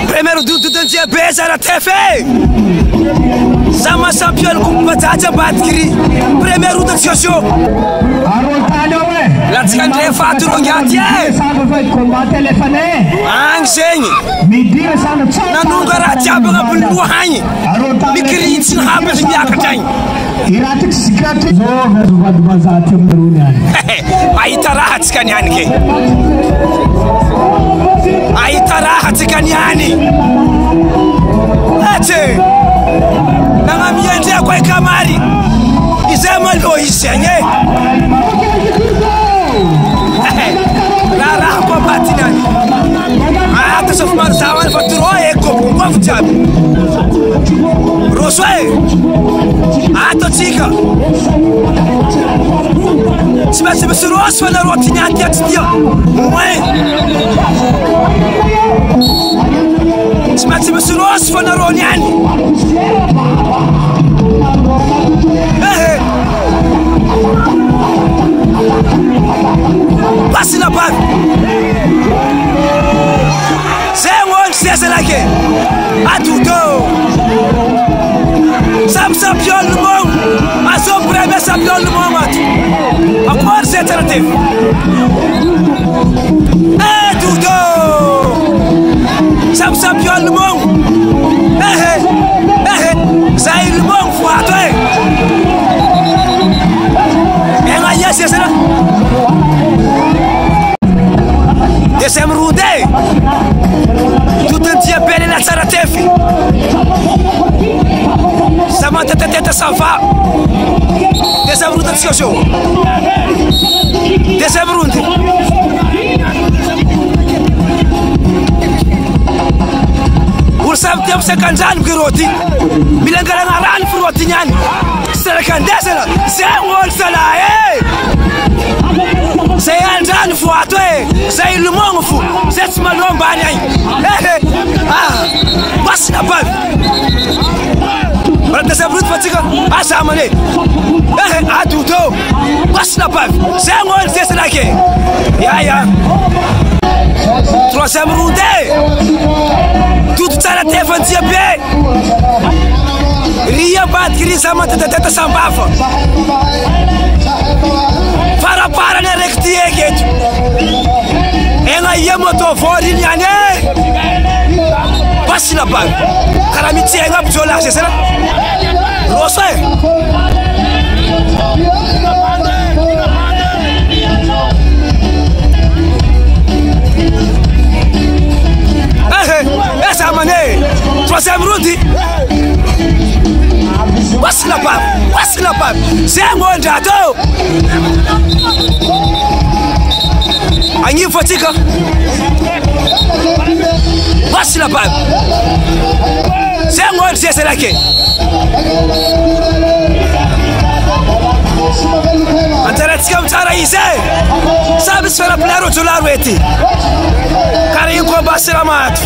Primeiro do dia beza na TV. Sama champion com batata batri. Primeiro do show. La tkandre fatu no gati. Angsengi. Nanunga rachaba nga bulu hanyi. Mikiri tsin habe yakatany. Aitara tskanyani ke. Aitara tskanyani. Ate. Nanga miende kwa kamari. Izema lo isenye. Lara kwa batinani. Ata sofmar sawan faturo eko ngofjab. Roswe. Ato tika. Sibase besuros wala rotinyati atia. Mwe. Sibase besuros wala ronyani. Passe na barra. C'est moi qui sais la guerre. À tout dos. Sam champion du monde. À son premier champion du monde. À quoi c'est traité? À tout dos. Sam champion du monde. Ça est le monde fois toi. Et là yes c'est ça. Deuxième route. Tout un dia belle la Saratefi. Ça m'a tête ça va. Deuxième route de Sio. Deuxième route. Ursam tiap sekanjan giroti. Bilangala ngaran froti nyan. Serakandesela. Zewol sala C'est un jeune fou à toi, c'est le monde fou, c'est ma longue bagnole. Passe la balle. Voilà, c'est brut fatigue. Ah, ça m'a dit. À tout dos. Passe la balle. C'est un gol, c'est la guerre. Ya. Troisième route. Tout ça, la téléphone, c'est bien. Ria bat kiri sama tete sambafa. Para ne rektie ketu. Ena yemoto fori nyane. Pasi na bal. Karamiti enga bjola c'est ça. Rosé. Essa mané. Troisième route. What's la pap? C'est un bon jato. Angi fatika. What's la pap? C'est un bon c'est la que. Antaratkam tara ise. Sabis fera plaro tular weti. Kari ko basiramat.